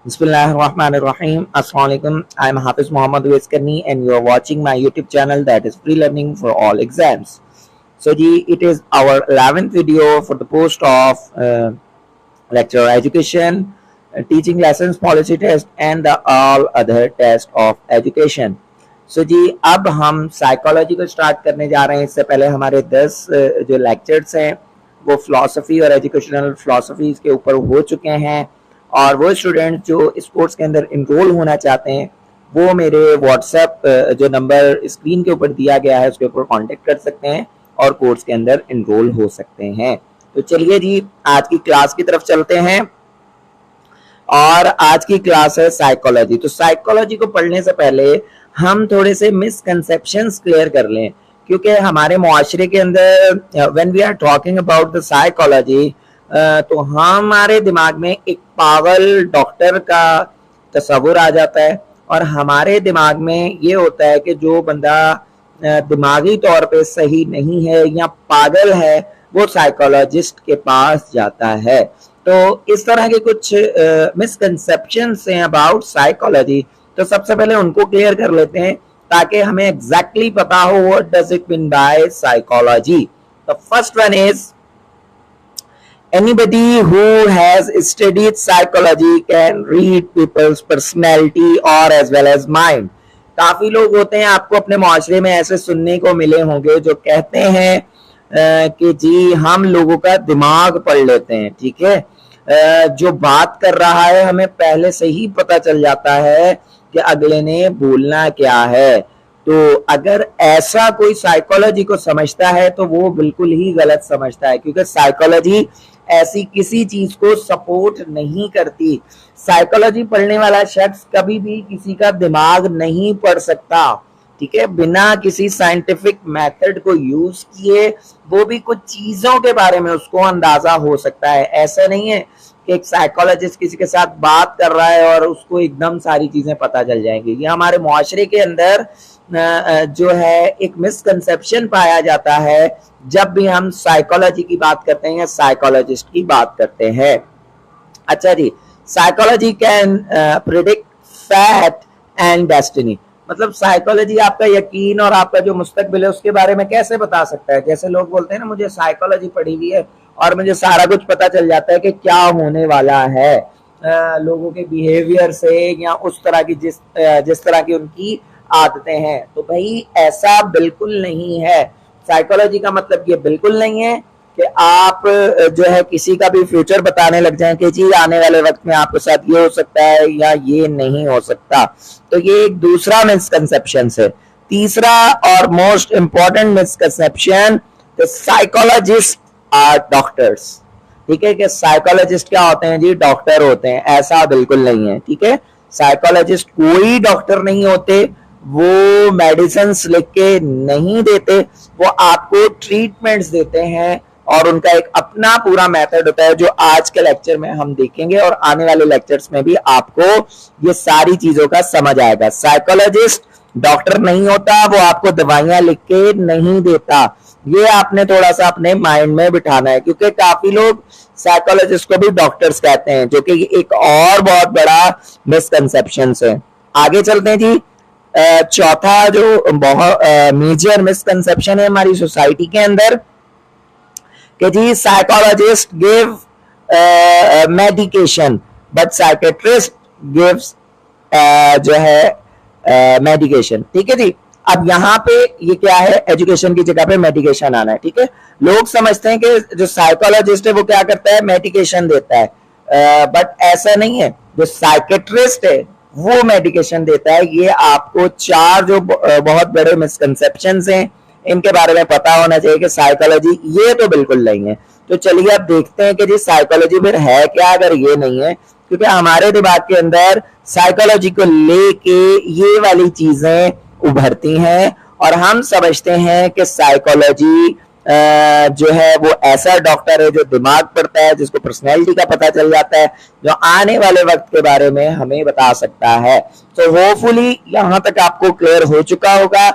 Bismillahirrahmanirrahim. Assalamualaikum. I am Hafiz Muhammad Weskarni and you are watching my YouTube channel that is Free Learning for All Exams. So it is our 11th video for the post of lecturer education, teaching lessons policy test and the all other test of education. So अब हम psychology को start करने जा रहे हैं. इससे पहले हमारे 10 जो लेक्चर्स हैं वो फिलॉसफी और एजुकेशनल फिलॉसफी के ऊपर हो चुके हैं, और वो स्टूडेंट जो स्पोर्ट्स के अंदर इनरोल होना चाहते हैं वो मेरे व्हाट्सएप जो नंबर स्क्रीन के ऊपर दिया गया है उसके ऊपर कांटेक्ट कर सकते हैं और कोर्स के अंदर इनरोल हो सकते हैं. तो चलिए जी आज की क्लास की तरफ चलते हैं. और आज की क्लास है साइकोलॉजी. तो साइकोलॉजी को पढ़ने से पहले हम थोड़े से मिसकंसेप्शंस क्लियर कर लें, क्योंकि हमारे मुआशरे के अंदर when we are talking about the psychology तो हमारे दिमाग में एक पागल डॉक्टर का तस्वुर आ जाता है, और हमारे दिमाग में ये होता है कि जो बंदा दिमागी तौर पे सही नहीं है या पागल है वो साइकोलॉजिस्ट के पास जाता है. तो इस तरह के कुछ मिसकंसेप्शंस हैं अबाउट साइकोलॉजी. तो सबसे पहले उनको क्लियर कर लेते हैं ताकि हमें एग्जैक्टली पता हो what does it mean by psychology. The first one is anybody who has studied psychology can read people's personality or as well as mind. काफी लोग होते हैं, आपको अपने मुआशरे में ऐसे सुनने को मिले होंगे जो कहते हैं कि जी हम लोगों का दिमाग पढ़ लेते हैं. ठीक है, जो बात कर रहा है हमें पहले से ही पता चल जाता है कि अगले ने बोलना क्या है. तो अगर ऐसा कोई साइकोलॉजी को समझता है तो वो बिल्कुल ही गलत समझता है, क्योंकि साइकोलॉजी ऐसी किसी चीज को सपोर्ट नहीं करती. साइकोलॉजी पढ़ने वाला शख्स कभी भी किसी का दिमाग नहीं पढ़ सकता. ठीक है, बिना किसी साइंटिफिक मेथड को यूज किए वो भी कुछ चीजों के बारे में उसको अंदाजा हो सकता है. ऐसा नहीं है कि एक साइकोलॉजिस्ट किसी के साथ बात कर रहा है और उसको एकदम सारी चीजें पता चल जाएंगी. ये हमारे मुआशरे के अंदर जो है एक मिसकंसेप्शन पाया जाता है जब भी हम साइकोलॉजी की बात करते हैं या साइकोलॉजिस्ट की बात करते हैं. अच्छा जी, psychology can predict fate and destiny. मतलब साइकोलॉजी आपका यकीन और आपका जो मुस्तकबिल है उसके बारे में कैसे बता सकता है. जैसे लोग बोलते हैं ना मुझे साइकोलॉजी पढ़ी हुई है और मुझे सारा कुछ पता चल जाता है कि क्या होने वाला है लोगों के बिहेवियर से या उस तरह की जिस तरह की उनकी आदतें हैं. तो भाई ऐसा बिल्कुल नहीं है. साइकोलॉजी का मतलब ये बिल्कुल नहीं है कि आप जो है किसी का भी फ्यूचर बताने लग जाएं कि जी आने वाले वक्त में आपके साथ ये हो सकता है या ये नहीं हो सकता. तो ये एक दूसरा मिसकंसेप्शन है. तीसरा और most important misconception, psychologist are doctors. ठीक है, कि साइकोलॉजिस्ट क्या होते हैं जी, डॉक्टर होते हैं. ऐसा बिल्कुल नहीं है. ठीक है, साइकोलॉजिस्ट कोई डॉक्टर नहीं होते, वो मेडिसिन्स लिख के नहीं देते, वो आपको ट्रीटमेंट्स देते हैं और उनका एक अपना पूरा मेथड होता है जो आज के लेक्चर में हम देखेंगे और आने वाले लेक्चर्स में भी आपको ये सारी चीजों का समझ आएगा. साइकोलॉजिस्ट डॉक्टर नहीं होता, वो आपको दवाइयां लिख के नहीं देता. ये आपने थोड़ा सा अपने माइंड में बिठाना है, क्योंकि काफी लोग साइकोलॉजिस्ट को भी डॉक्टर्स कहते हैं, जो कि एक और बहुत बड़ा मिसकंसेप्शन है. आगे चलते हैं जी. चौथा जो बहुत मेजर मिसकंसेप्शन है हमारी सोसाइटी के अंदर कि जी psychologist give medication but psychiatrist gives जो है मेडिकेशन. ठीक है जी. अब यहाँ पे ये क्या है, एजुकेशन की जगह पे मेडिकेशन आना है. ठीक है, लोग समझते हैं कि जो साइकोलॉजिस्ट है वो क्या करता है, मेडिकेशन देता है, बट ऐसा नहीं है. जो साइकेट्रिस्ट है वो मेडिकेशन देता है. ये आपको चार जो बहुत बड़े मिसकंसेप्शंस हैं इनके बारे में पता होना चाहिए कि साइकोलॉजी ये तो बिल्कुल नहीं है. तो चलिए अब देखते हैं कि जी साइकोलॉजी फिर है क्या अगर ये नहीं है, क्योंकि हमारे दिमाग के अंदर साइकोलॉजी को लेके ये वाली चीजें उभरती हैं और हम समझते हैं कि साइकोलॉजी जो है वो ऐसा डॉक्टर है जो दिमाग पढ़ता है, जिसको पर्सनैलिटी का पता चल जाता है, जो आने वाले वक्त के बारे में हमें बता सकता है. तो होपफुली यहां तक आपको क्लियर हो चुका होगा.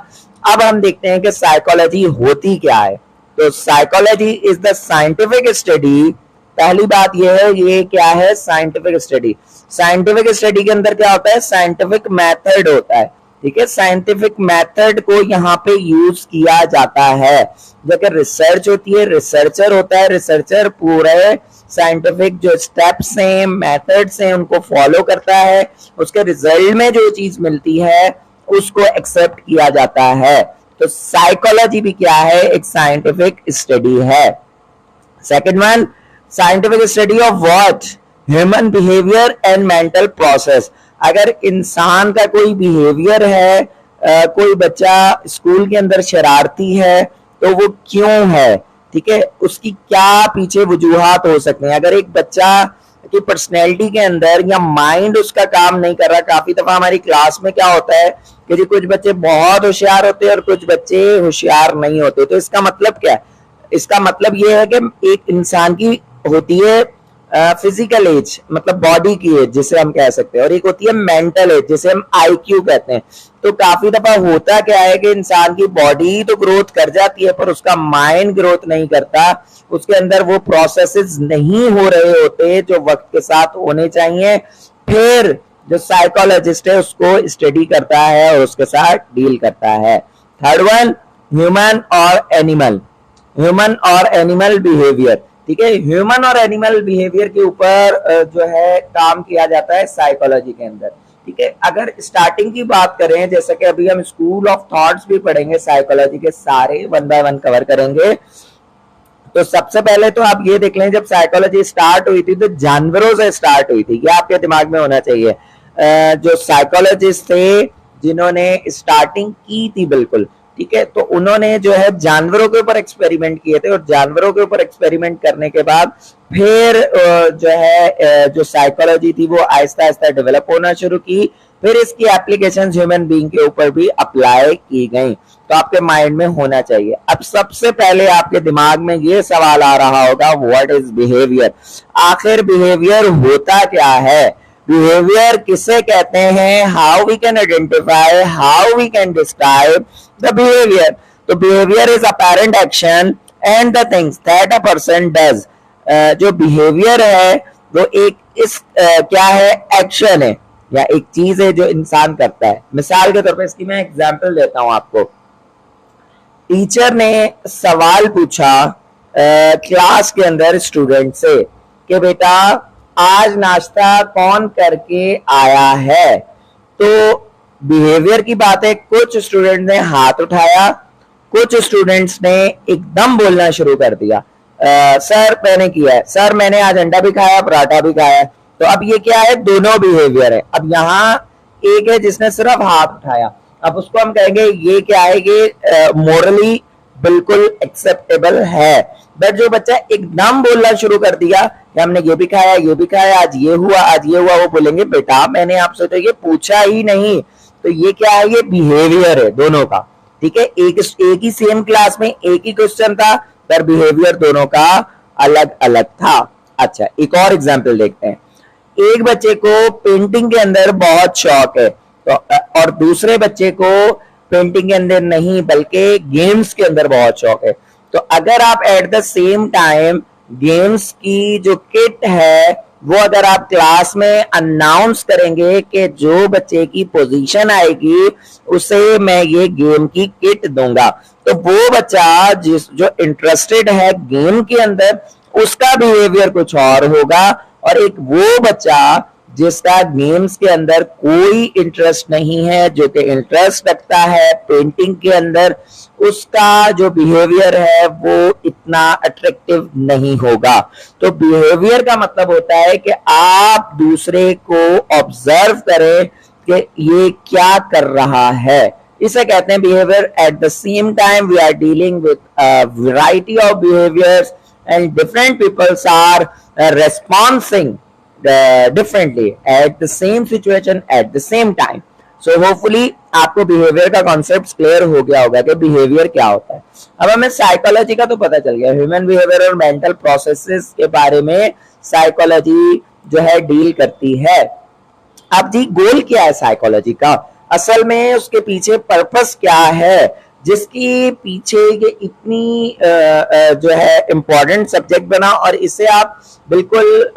अब हम देखते हैं कि साइकोलॉजी होती क्या है. तो psychology is the scientific study पहली बात ये है, ये क्या है, साइंटिफिक स्टडी। साइंटिफिक स्टडी के अंदर क्या होता है, साइंटिफिक मेथड होता है, ठीक है। साइंटिफिक मेथड को यहाँ पे यूज किया जाता है। जबकि रिसर्च होती है, रिसर्चर होता है, रिसर्चर पूरे साइंटिफिक जो स्टेप्स हैं, मेथड्स हैं, उनको फॉलो करता है, उसके रिजल्ट में जो चीज मिलती है उसको एक्सेप्ट किया जाता है। तो साइकोलॉजी भी क्या है, एक साइंटिफिक स्टडी है। Second one, scientific study of what, human behaviour and mental process. अगर इंसान का कोई बिहेवियर है, कोई बच्चा स्कूल के अंदर शरारती है, तो वो क्यों है, ठीक है, उसकी क्या पीछे वजूहात हो सकते हैं। अगर एक बच्चा की पर्सनैलिटी के अंदर या माइंड उसका काम नहीं कर रहा, काफी दफा हमारी क्लास में क्या होता है कि जी कुछ बच्चे बहुत होशियार होते हैं और कुछ बच्चे होशियार नहीं होते, तो इसका मतलब क्या है, इसका मतलब ये है कि एक इंसान की होती है फिजिकल एज, मतलब बॉडी की एज जिसे हम कह सकते हैं, और एक होती है मेंटल एज जिसे हम आईक्यू कहते हैं। तो काफी दफा होता क्या है कि इंसान की बॉडी तो ग्रोथ कर जाती है पर उसका माइंड ग्रोथ नहीं करता, उसके अंदर वो प्रोसेसेस नहीं हो रहे होते जो वक्त के साथ होने चाहिए। फिर जो साइकोलॉजिस्ट है उसको स्टडी करता है और उसके साथ डील करता है। थर्ड वन, ह्यूमन और एनिमल, ह्यूमन और एनिमल बिहेवियर, ठीक है। ह्यूमन और एनिमल बिहेवियर के ऊपर जो है काम किया जाता है साइकोलॉजी के अंदर, ठीक है। अगर स्टार्टिंग की बात करें, जैसे कि अभी हम स्कूल ऑफ थॉट्स भी पढ़ेंगे, साइकोलॉजी के सारे वन बाय वन कवर करेंगे। तो सबसे पहले तो आप ये देख लें, जब साइकोलॉजी स्टार्ट हुई थी तो जानवरों से स्टार्ट हुई थी, ये आपके दिमाग में होना चाहिए। जो साइकोलॉजिस्ट थे जिन्होंने स्टार्टिंग की थी, बिल्कुल ठीक है, तो उन्होंने जो है जानवरों के ऊपर एक्सपेरिमेंट किए थे, और जानवरों के ऊपर एक्सपेरिमेंट करने के बाद फिर जो है जो साइकोलॉजी थी वो आहिस्ता आहिस्ता डेवलप होना शुरू की। फिर इसकी एप्लीकेशन ह्यूमन बीइंग के ऊपर भी अप्लाई की गई। तो आपके माइंड में होना चाहिए। अब सबसे पहले आपके दिमाग में ये सवाल आ रहा होगा, व्हाट इज बिहेवियर, आखिर बिहेवियर होता क्या है, बिहेवियर किसे कहते हैं, how we can identify, how we can describe the behaviour. तो behaviour is apparent action and the things that a person does. जो बिहेवियर है वो एक क्या है, एक्शन है या एक चीज है जो इंसान करता है। मिसाल के तौर पर इसकी मैं एग्जांपल देता हूं आपको। टीचर ने सवाल पूछा क्लास के अंदर स्टूडेंट से कि बेटा आज नाश्ता कौन करके आया है। तो बिहेवियर की बात है, कुछ स्टूडेंट ने हाथ उठाया, कुछ स्टूडेंट्स ने एकदम बोलना शुरू कर दिया, सर मैंने किया है, सर मैंने आज अंडा भी खाया, पराठा भी खाया। तो अब ये क्या है, दोनों बिहेवियर है। अब यहाँ एक है जिसने सिर्फ हाथ उठाया, अब उसको हम कहेंगे ये क्या है, ये मोरली बिल्कुल एक्सेप्टेबल है। बट जो बच्चा एकदम बोलना शुरू कर दिया कि हमने ये भी खाया, ये भी खाया, आज ये हुआ, आज ये हुआ, वो बोलेंगे बेटा मैंने आपसे तो ये पूछा ही नहीं। तो ये क्या है, ये बिहेवियर है दोनों का, ठीक है। एक ही सेम क्लास में एक ही क्वेश्चन था पर बिहेवियर दोनों का अलग अलग था। अच्छा, एक और एग्जाम्पल देखते हैं। एक बच्चे को पेंटिंग के अंदर बहुत शौक है, तो और दूसरे बच्चे को पेंटिंग के अंदर नहीं बल्कि गेम्स के अंदर बहुत शौक है। तो अगर आप eight the same time games की जो किट है वो अगर आप क्लास में अनाउंस करेंगे कि जो बच्चे की पोजीशन आएगी उसे मैं ये गेम की किट दूंगा, तो वो बच्चा जो इंटरेस्टेड है गेम के अंदर उसका बिहेवियर कुछ और होगा, और एक वो बच्चा जिसका गेम्स के अंदर कोई इंटरेस्ट नहीं है, जो कि इंटरेस्ट रखता है पेंटिंग के अंदर, उसका जो बिहेवियर है वो इतना अट्रैक्टिव नहीं होगा। तो बिहेवियर का मतलब होता है कि आप दूसरे को ऑब्जर्व करें कि ये क्या कर रहा है, इसे कहते हैं behaviour. At the same time we are dealing with variety of behaviours and different peoples are responding differently at the same situation at the same time. So hopefully आपको बिहेवियर का कॉन्सेप्ट क्लियर हो गया होगा कि behaviour क्या होता है। अब हमें साइकोलॉजी का तो पता चल गया, ह्यूमन बिहेवियर और मेंटल प्रोसेसेस के बारे में साइकोलॉजी जो है डील करती है। अब जी गोल क्या है साइकोलॉजी का, असल में उसके पीछे पर्पस क्या है, जिसकी पीछे ये इतनी जो है इम्पोर्टेंट सब्जेक्ट बना, और इसे आप बिल्कुल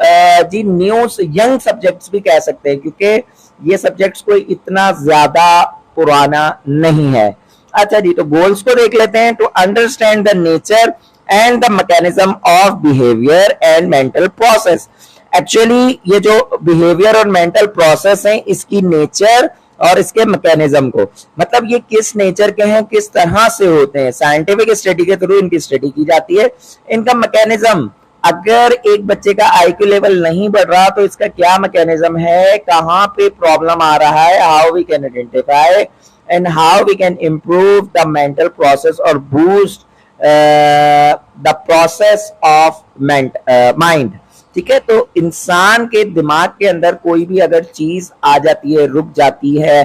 जी न्यू यंग सब्जेक्ट्स भी कह सकते हैं, क्योंकि ये सब्जेक्ट्स कोई इतना ज्यादा पुराना नहीं है। अच्छा जी, तो गोल्स को देख लेते हैं। To understand the nature and the mechanism of behaviour and mental process. Actually ये जो बिहेवियर और मेंटल प्रोसेस है, इसकी नेचर और इसके मैकेनिज्म को, मतलब ये किस नेचर के हैं, किस तरह से होते हैं, साइंटिफिक स्टडी के थ्रू इनकी स्टडी की जाती है। इनका मैकेनिज्म, अगर एक बच्चे का आईक्यू लेवल नहीं बढ़ रहा तो इसका क्या मैकेनिज्म है, कहाँ पे प्रॉब्लम आ रहा है, how we can identify and how we can improve the mental process और boost the process of mind. ठीक है, तो इंसान के दिमाग के अंदर कोई भी अगर चीज आ जाती है, रुक जाती है,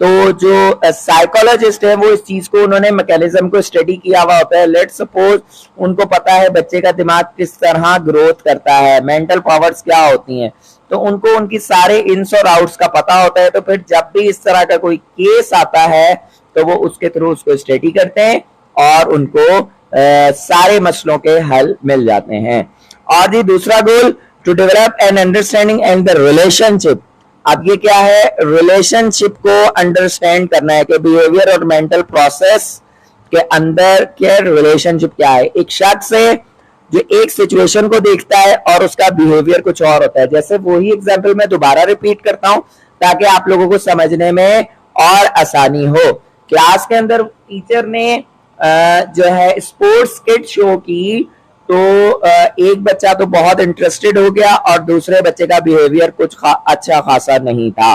तो जो साइकोलॉजिस्ट है वो इस चीज को, उन्होंने मैकेनिज्म को स्टडी किया हुआ होता है। लेट्स सपोज उनको पता है बच्चे का दिमाग किस तरह ग्रोथ करता है, मेंटल पावर्स क्या होती हैं, तो उनको उनकी सारे इन्स और आउट्स का पता होता है। तो फिर जब भी इस तरह का कोई केस आता है तो वो उसके थ्रू उसको स्टडी करते हैं और उनको सारे मसलों के हल मिल जाते हैं। और ये दूसरा goal, to develop an understanding and the relationship. अब ये क्या है, रिलेशनशिप को अंडरस्टैंड करना है कि बिहेवियर और मेंटल प्रोसेस के अंदर क्या रिलेशनशिप क्या है। एक शख्स है जो एक सिचुएशन को देखता है और उसका बिहेवियर कुछ और होता है। जैसे वही एग्जांपल मैं दोबारा रिपीट करता हूं ताकि आप लोगों को समझने में और आसानी हो। क्लास के अंदर टीचर ने जो है स्पोर्ट्स किट शो की, तो एक बच्चा तो बहुत इंटरेस्टेड हो गया और दूसरे बच्चे का बिहेवियर कुछ अच्छा खासा नहीं था।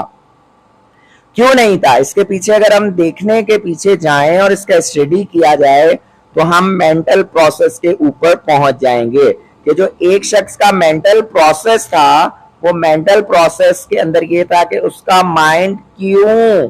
क्यों नहीं था, इसके पीछे अगर हम देखने के पीछे जाएं और इसका स्टडी किया जाए तो हम मेंटल प्रोसेस के ऊपर पहुंच जाएंगे कि जो एक शख्स का मेंटल प्रोसेस था, वो मेंटल प्रोसेस के अंदर ये था कि उसका माइंड क्यों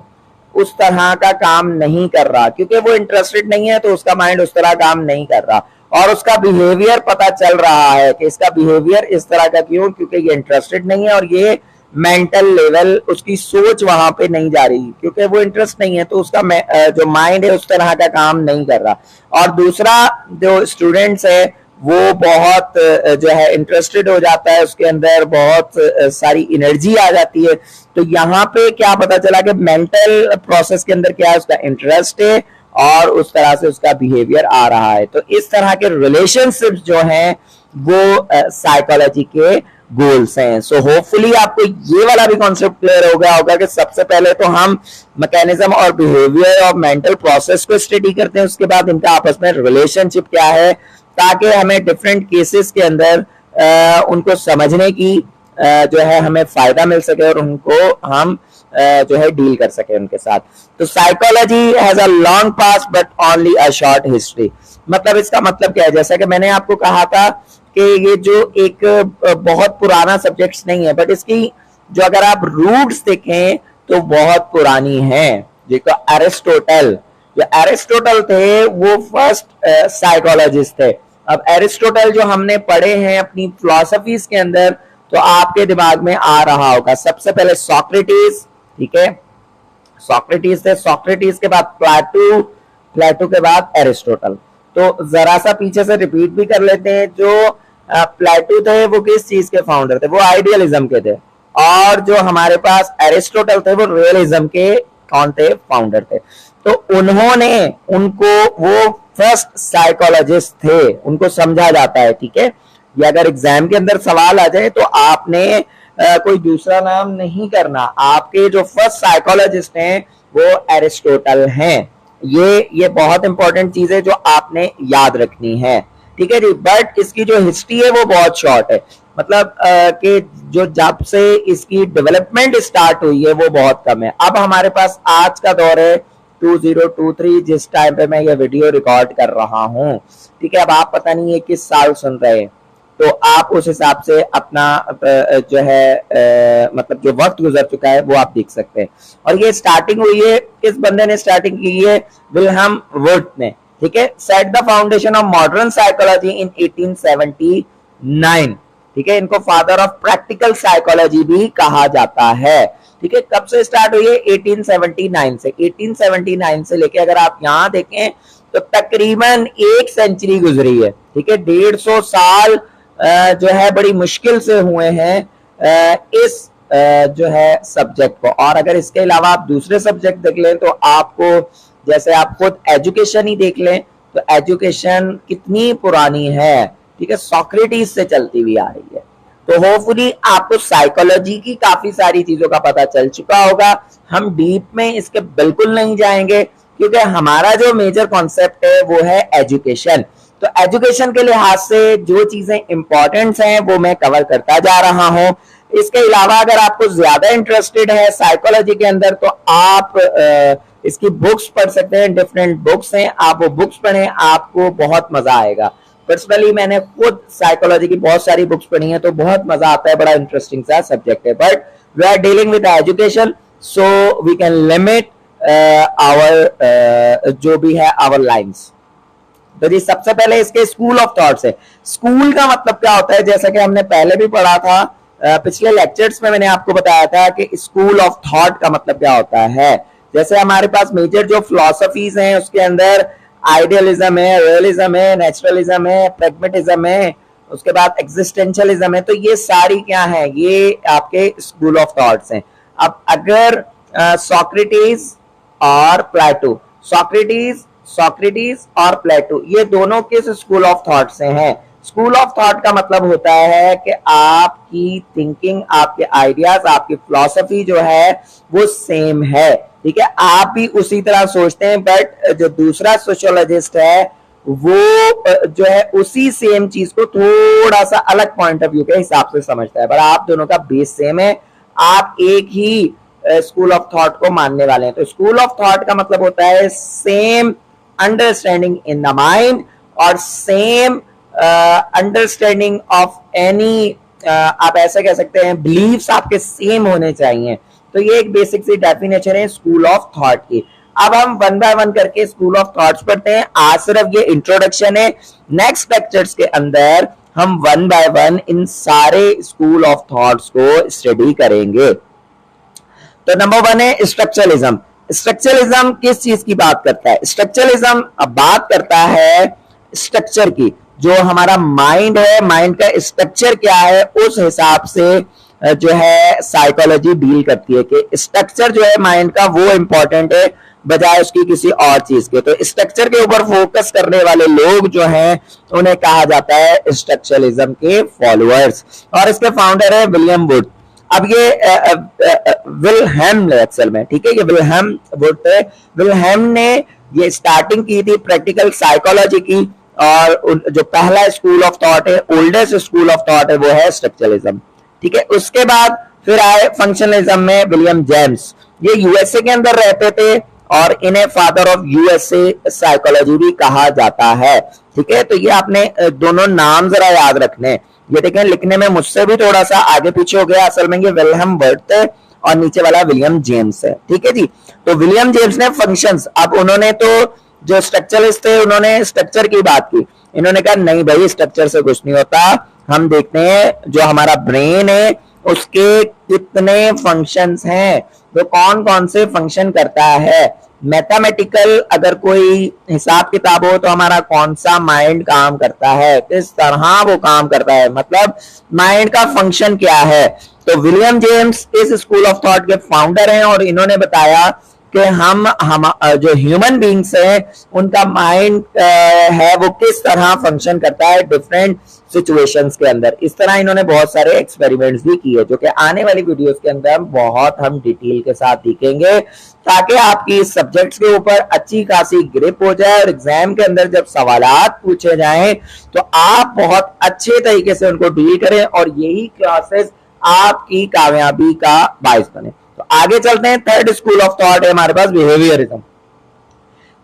उस तरह का काम नहीं कर रहा, क्योंकि वो इंटरेस्टेड नहीं है तो उसका माइंड उस तरह काम नहीं कर रहा। और उसका बिहेवियर पता चल रहा है कि इसका बिहेवियर इस तरह का क्यों, क्योंकि ये इंटरेस्टेड नहीं है और ये मेंटल लेवल, उसकी सोच वहां पे नहीं जा रही, क्योंकि वो इंटरेस्ट नहीं है तो उसका जो माइंड है उस तरह का काम नहीं कर रहा। और दूसरा जो स्टूडेंट्स है वो बहुत जो है इंटरेस्टेड हो जाता है, उसके अंदर बहुत सारी एनर्जी आ जाती है। तो यहाँ पे क्या पता चला कि मेंटल प्रोसेस के अंदर क्या है, उसका इंटरेस्ट है और उस तरह से उसका बिहेवियर आ रहा है। तो इस तरह के रिलेशनशिप्स जो हैं वो साइकोलॉजी के गोल्स हैं। सो होपफुली आपको ये वाला भी कॉन्सेप्ट क्लियर हो गया होगा कि सबसे पहले तो हम मैकेनिज्म और बिहेवियर और मेंटल प्रोसेस को स्टडी करते हैं, उसके बाद इनका आपस में रिलेशनशिप क्या है, ताकि हमें डिफरेंट केसेस के अंदर उनको समझने की जो है हमें फायदा मिल सके और उनको हम जो है डील कर सके उनके साथ। तो psychology has a long past but only a short history. मतलब इसका मतलब क्या है, जैसा कि मैंने आपको कहा था कि ये जो एक बहुत पुराना सब्जेक्ट नहीं है, बट इसकी जो अगर आप रूट्स देखें तो बहुत पुरानी है। देखो जो एरिस्टोटल थे वो फर्स्ट साइकोलॉजिस्ट थे। अब एरिस्टोटल जो हमने पढ़े हैं अपनी फिलॉसफीज के अंदर, तो आपके दिमाग में आ रहा होगा सबसे पहले सॉक्रेटिस, ठीक है, सॉक्रेटिस थे, सॉक्रेटिस के बाद प्लेटो, प्लेटो के बाद एरिस्टोटल। तो जरा सा पीछे से रिपीट भी कर लेते हैं। जो प्लेटो थे वो किस चीज के फाउंडर थे, वो आइडियलिज्म के थे, और जो हमारे पास एरिस्टोटल थे वो रियलिज्म के कौन थे, फाउंडर थे। तो उन्होंने उनको, वो फर्स्ट साइकोलॉजिस्ट थे, उनको समझा जाता है, ठीक है। ये अगर एग्जाम के अंदर सवाल आ जाए तो आपने कोई दूसरा नाम नहीं करना, आपके जो फर्स्ट साइकोलॉजिस्ट हैं वो एरिस्टोटल हैं। ये बहुत इंपॉर्टेंट चीज है जो आपने याद रखनी है, ठीक है जी। बट इसकी जो हिस्ट्री है वो बहुत शॉर्ट है, मतलब कि जो जब से इसकी डेवलपमेंट स्टार्ट हुई है वो बहुत कम है। अब हमारे पास आज का दौर है 2023, जिस टाइम पे मैं ये वीडियो रिकॉर्ड कर रहा हूँ, ठीक है। अब आप पता नहीं है किस साल सुन रहे हैं, तो आप उस हिसाब से अपना जो है मतलब जो वक्त गुजर चुका है वो आप देख सकते हैं। और ये स्टार्टिंग हुई है, किस बंदे ने स्टार्टिंग की है, विल्हेम वुड ने, ठीक है। Set the foundation of modern psychology in 1879, ठीक है। इनको फादर ऑफ प्रैक्टिकल साइकोलॉजी भी कहा जाता है। ठीक है, कब से स्टार्ट हुई है? 1879 से। 1879 से लेके अगर आप यहाँ देखें तो तकरीबन 1 सेंचुरी गुजरी है। ठीक है, 150 साल जो है बड़ी मुश्किल से हुए हैं इस जो है सब्जेक्ट को। और अगर इसके अलावा आप दूसरे सब्जेक्ट देख लें तो आपको, जैसे आप खुद एजुकेशन ही देख लें तो एजुकेशन कितनी पुरानी है। ठीक है, सोक्रेटिस से चलती हुई आ रही है। तो होपफुली आपको साइकोलॉजी की काफी सारी चीजों का पता चल चुका होगा। हम डीप में इसके बिल्कुल नहीं जाएंगे क्योंकि हमारा जो मेजर कॉन्सेप्ट है वो है एजुकेशन। तो एजुकेशन के लिहाज से जो चीजें इंपॉर्टेंट हैं वो मैं कवर करता जा रहा हूं। इसके अलावा अगर आपको ज्यादा इंटरेस्टेड है साइकोलॉजी के अंदर तो आप इसकी बुक्स पढ़ सकते हैं, डिफरेंट बुक्स हैं, आप वो बुक्स पढ़ें, आपको बहुत मजा आएगा। पर्सनली मैंने खुद साइकोलॉजी की बहुत सारी बुक्स पढ़ी हैं तो बहुत मजा आता है, बड़ा इंटरेस्टिंग सा सब्जेक्ट है। But we are dealing with education so we can limit our जो भी है आवर लाइन्स। तो जी सबसे पहले इसके स्कूल ऑफ थॉट्स है। स्कूल का मतलब क्या होता है? जैसा कि हमने पहले भी पढ़ा था पिछले लेक्चर्स में, मैंने आपको बताया था कि स्कूल ऑफ थॉट का मतलब क्या होता है। जैसे हमारे पास मेजर जो फिलॉसफीज हैं उसके अंदर आइडियलिज्म है, रियलिज्म है, नेचुरलिज्म है, प्रैग्मेटिज्म है, उसके बाद एग्जिस्टेंशियलिज्म है। तो ये सारी क्या है? ये आपके स्कूल ऑफ थॉट्स हैं। अब अगर सोक्रेटिस और प्लेटो, सॉक्रेटिस और प्लेटो ये दोनों किस स्कूल ऑफ थॉट से हैं? स्कूल ऑफ थॉट का मतलब होता है कि आपकी थिंकिंग, आपके आइडियाज, आपकी फिलॉसफी जो है वो सेम है। ठीक है, आप भी उसी तरह सोचते हैं, बट जो दूसरा सोशियोलॉजिस्ट है वो जो है उसी सेम चीज को थोड़ा सा अलग पॉइंट ऑफ व्यू के हिसाब से समझता है, पर आप दोनों का बेस सेम है, आप एक ही स्कूल ऑफ थॉट को मानने वाले हैं। तो स्कूल ऑफ थॉट का मतलब होता है same understanding in the mind और सेम अंडरस्टैंडिंग ऑफ एनी, आप ऐसा कह सकते हैं बिलीव्स आपके सेम होने चाहिए। तो ये एक बेसिक सी डेफिनेशन है स्कूल ऑफ थॉट की। अब हम वन बाय वन करके स्कूल ऑफ थॉट्स पढ़ते हैं। आज सिर्फ ये इंट्रोडक्शन है, नेक्स्ट लेक्चर्स के अंदर हम वन बाय वन इन सारे स्कूल ऑफ थॉट्स को स्टडी करेंगे। तो नंबर 1 है स्ट्रक्चरलिज्म। स्ट्रक्चरलिज्म किस चीज की बात करता है? स्ट्रक्चरलिज्म बात करता है स्ट्रक्चर की। जो हमारा माइंड है, माइंड का स्ट्रक्चर क्या है, उस हिसाब से जो है साइकोलॉजी डील करती है कि स्ट्रक्चर जो है माइंड का वो इंपॉर्टेंट है बजाय उसकी किसी और चीज के। तो स्ट्रक्चर के ऊपर फोकस करने वाले लोग जो हैं उन्हें कहा जाता है स्ट्रक्चरलिज्म के फॉलोअर्स। और इसके फाउंडर है विलियम वुड। अब ये विल्हेम एक्सेल में, ठीक है, ये विल्हेम वुड थे। विल्हेम ने ये स्टार्टिंग की थी प्रैक्टिकल साइकोलॉजी की, और जो पहला स्कूल ऑफ थॉट है, ओल्डेस्ट स्कूल ऑफ थॉट है, वो है स्ट्रक्चरलिज्म। ठीक है, उसके बाद फिर आए फंक्शनलिज्म में विलियम जेम्स। ये यूएसए के अंदर रहते थे और इन्हें फादर ऑफ यूएसए साइकोलॉजी भी कहा जाता है। ठीक है, तो ये आपने दोनों नाम जरा याद रखने। ये देखें लिखने में मुझसे भी थोड़ा सा आगे पीछे हो गया, असल में ये विल्हेम वुड थे और नीचे वाला विलियम जेम्स है। ठीक है जी, तो विलियम जेम्स ने फंक्शंस, अब उन्होंने तो जो स्ट्रक्चरलिस्ट थे उन्होंने स्ट्रक्चर की बात की। इन्होंने कहा नहीं भाई, स्ट्रक्चर से कुछ नहीं होता, हम देखते हैं जो हमारा ब्रेन है उसके कितने फंक्शंस हैं, तो कौन कौन से फंक्शन करता है। मैथमेटिकल अगर कोई हिसाब किताब हो तो हमारा कौन सा माइंड काम करता है, किस तरह वो काम करता है, मतलब माइंड का फंक्शन क्या है। तो विलियम जेम्स इस स्कूल ऑफ थॉट के फाउंडर हैं और इन्होंने बताया कि हम जो ह्यूमन बींग्स हैं उनका माइंड है वो किस तरह फंक्शन करता है डिफरेंट सिचुएशंस के अंदर। इस तरह इन्होंने बहुत सारे एक्सपेरिमेंट्स भी किए जो कि आने वाली वीडियोस के अंदर बहुत हम डिटेल के साथ देखेंगे, ताकि आपकी इस सब्जेक्ट्स के ऊपर अच्छी खासी ग्रिप हो जाए और एग्जाम के अंदर जब सवालात पूछे जाएं तो आप बहुत अच्छे तरीके से उनको डील करें और यही क्लासेस आपकी कामयाबी का बायस बने। तो आगे चलते हैं, थर्ड स्कूल ऑफ थॉट है हमारे पास बिहेवियरिज्म।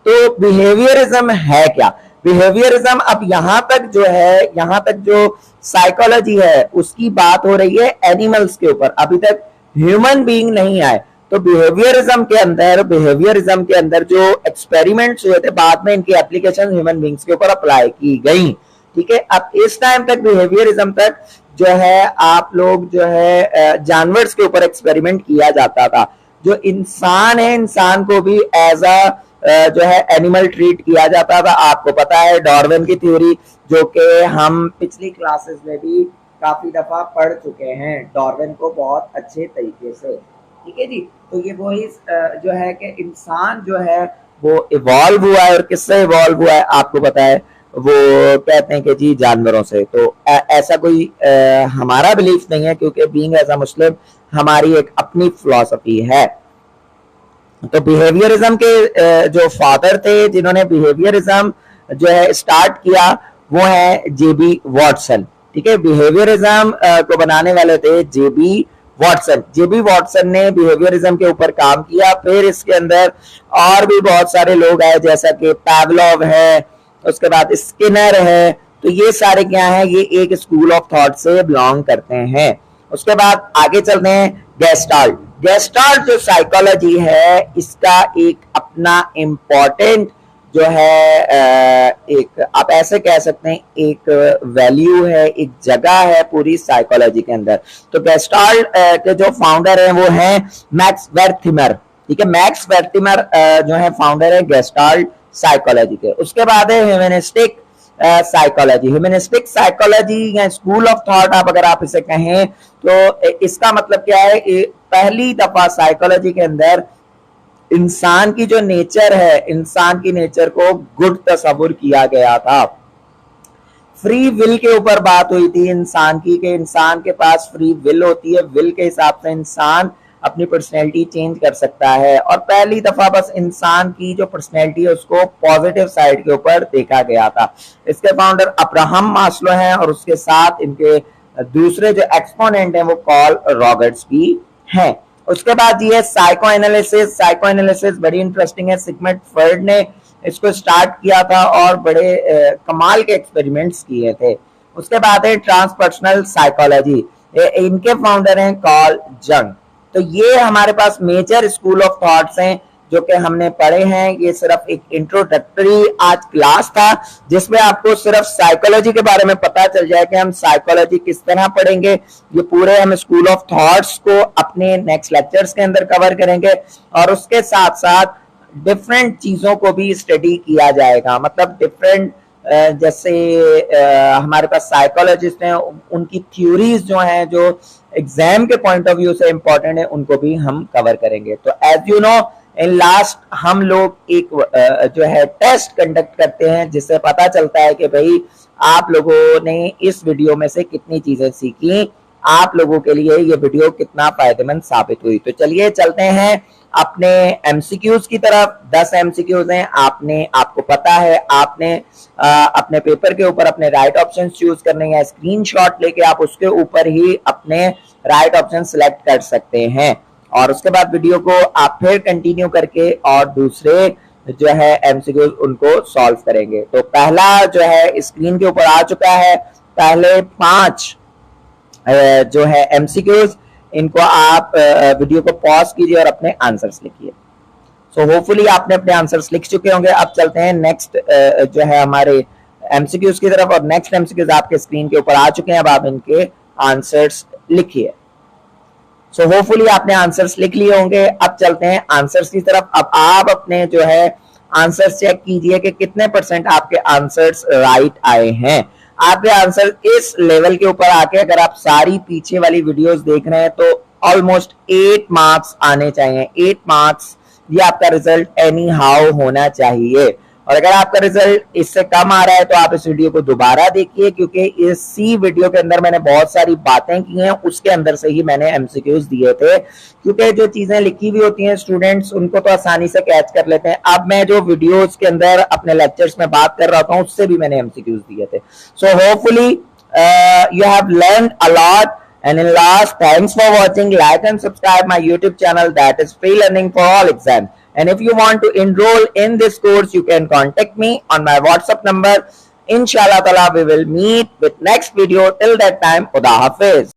तो बिहेवियरिज्म है क्या? बिहेवियरिज्म, अब यहां तक जो है, यहां तक जो साइकोलॉजी है उसकी बात हो रही है एनिमल्स के ऊपर, अभी तक ह्यूमन बीइंग नहीं आए। तो बिहेवियरिज्म के अंदर जो एक्सपेरिमेंट्स हुए थे बाद में इनकी एप्लीकेशन ह्यूमन बीइंग्स के ऊपर अप्लाई की गई। ठीक है, अब इस टाइम तक बिहेवियरिज्म तक जो है आप लोग जो है जानवर के ऊपर एक्सपेरिमेंट किया जाता था। जो इंसान है, इंसान को भी एज अ जो है एनिमल ट्रीट किया जाता था। आपको पता है डार्विन की थ्योरी, जो कि हम पिछली क्लासेस में भी काफी दफा पढ़ चुके हैं डार्विन को बहुत अच्छे तरीके से। ठीक है जी, तो ये वही जो है कि इंसान जो है वो इवॉल्व हुआ है, और किससे इवॉल्व हुआ है आपको पता है, वो कहते हैं कि जी जानवरों से। तो ऐसा कोई हमारा बिलीफ नहीं है, क्योंकि बीइंग एज अ मुस्लिम हमारी एक अपनी फिलॉसफी है। तो बिहेवियरिज्म के जो फादर थे, जिन्होंने बिहेवियरिज्म जो है स्टार्ट किया, वो है जेबी वॉटसन। ठीक है, बिहेवियरिज्म को बनाने वाले थे जेबी वॉटसन। जेबी वॉटसन ने बिहेवियरिज्म के ऊपर काम किया। फिर इसके अंदर और भी बहुत सारे लोग आए, जैसा कि पैवलोव है, उसके बाद स्किनर है। तो ये सारे क्या है, ये एक स्कूल ऑफ थॉट से बिलोंग करते हैं। उसके बाद आगे चलते हैं गेस्टाल्ट। गेस्टाल्ट जो साइकोलॉजी है, इसका एक अपना इम्पोर्टेंट जो है एक आप ऐसे कह सकते हैं एक वैल्यू है, एक जगह है पूरी साइकोलॉजी के अंदर। तो गेस्टाल्ट के जो फाउंडर हैं वो हैं मैक्स वेर्थिमर। ठीक है, मैक्स वेर्थिमर जो है फाउंडर है गेस्टाल्ट साइकोलॉजी के। उसके बाद है ह्यूमनिस्टिक साइकोलॉजी। ह्यूमनिस्टिक साइकोलॉजी या स्कूल ऑफ थॉट आप अगर आप इसे कहें, तो इसका मतलब क्या है, पहली दफा साइकोलॉजी के अंदर इंसान की जो नेचर है, इंसान की नेचर को गुड तस्वुर किया गया था। फ्री विल के ऊपर बात हुई थी इंसान की, कि इंसान के पास फ्री विल होती है, विल के हिसाब से इंसान अपनी पर्सनैलिटी चेंज कर सकता है। और पहली दफा बस इंसान की जो पर्सनैलिटी है उसको पॉजिटिव साइड के ऊपर देखा गया था। इसके फाउंडर अब्राहम मास्लो हैं, और उसके साथ इनके दूसरे जो एक्सपोनेंट हैं वो कार्ल रॉगर्स भी हैं। उसके बाद ये साइको एनालिसिस। साइको एनालिसिस बड़ी इंटरेस्टिंग है। सिगमंड फ्रॉइड ने इसको स्टार्ट किया था और बड़े कमाल के एक्सपेरिमेंट्स किए थे। उसके बाद है ट्रांसपर्सनल साइकोलॉजी। इनके फाउंडर हैं कार्ल जंग। तो ये हमारे पास मेजर स्कूल ऑफ थॉट्स हैं जो कि हमने पढ़े हैं। ये सिर्फ एक इंट्रोडक्टरी आज क्लास था, जिसमें आपको सिर्फ साइकोलॉजी के बारे में पता चल जाए कि हम साइकोलॉजी किस तरह पढ़ेंगे। ये पूरे हम स्कूल ऑफ थॉट्स को अपने नेक्स्ट लेक्चर्स के अंदर कवर करेंगे, और उसके साथ साथ डिफरेंट चीजों को भी स्टडी किया जाएगा। मतलब डिफरेंट जैसे हमारे पास साइकोलॉजिस्ट हैं, उनकी थ्योरीज जो हैं, जो एग्जाम के पॉइंट ऑफ व्यू से इंपॉर्टेंट है, उनको भी हम कवर करेंगे। तो as you know, in last हम लोग एक जो है टेस्ट कंडक्ट करते हैं, जिससे पता चलता है कि भाई आप लोगों ने इस वीडियो में से कितनी चीजें सीखी, आप लोगों के लिए ये वीडियो कितना फायदेमंद साबित हुई। तो चलिए चलते हैं अपने एमसीक्यूज की तरफ। 10 एमसीक्यूज हैं। आपको पता है, आपने अपने पेपर के ऊपर अपने राइट ऑप्शन चूज करने हैं। स्क्रीनशॉट लेके आप उसके ऊपर ही अपने राइट ऑप्शन सिलेक्ट कर सकते हैं, और उसके बाद वीडियो को आप फिर कंटिन्यू करके और दूसरे जो है एमसीक्यूज उनको सॉल्व करेंगे। तो पहला जो है स्क्रीन के ऊपर आ चुका है। पहले 5 जो है एमसीक्यूज, इनको आप वीडियो को पॉज कीजिए और अपने आंसर्स लिखिए। सो होपफुली आपने अपने आंसर्स लिख चुके होंगे। अब चलते हैं नेक्स्ट जो है हमारे एमसीक्यूज की तरफ, और नेक्स्ट एमसीक्यूज आपके स्क्रीन के ऊपर आ चुके हैं। अब आप इनके आंसर्स लिखिए। सो होपफुली आपने आंसर्स लिख लिए होंगे। अब चलते हैं आंसर्स की तरफ। अब आप अपने जो है आंसर्स चेक कीजिए कि कितने % आपके आंसर्स राइट आए हैं। आपके आंसर इस लेवल के ऊपर आके, अगर आप सारी पीछे वाली वीडियोस देख रहे हैं, तो ऑलमोस्ट 8 मार्क्स आने चाहिए। 8 मार्क्स ये आपका रिजल्ट एनी हाउ होना चाहिए। और अगर आपका रिजल्ट इससे कम आ रहा है तो आप इस वीडियो को दोबारा देखिए, क्योंकि इसी वीडियो के अंदर मैंने बहुत सारी बातें की हैं, उसके अंदर से ही मैंने एमसीक्यूज दिए थे। क्योंकि जो चीजें लिखी हुई होती हैं स्टूडेंट्स उनको तो आसानी से कैच कर लेते हैं। अब मैं जो वीडियोस के अंदर अपने लेक्चर्स में बात कर रहा था उससे भी मैंने एमसीक्यूज दिए थे। So hopefully you have learned a lot. And in last, thanks for watching. Like and subscribe my YouTube channel, that is free learning for all exams. And if you want to enroll in this course, you can contact me on my WhatsApp number. Inshallah Taala, we will meet with next video. Till that time, Khuda Hafiz.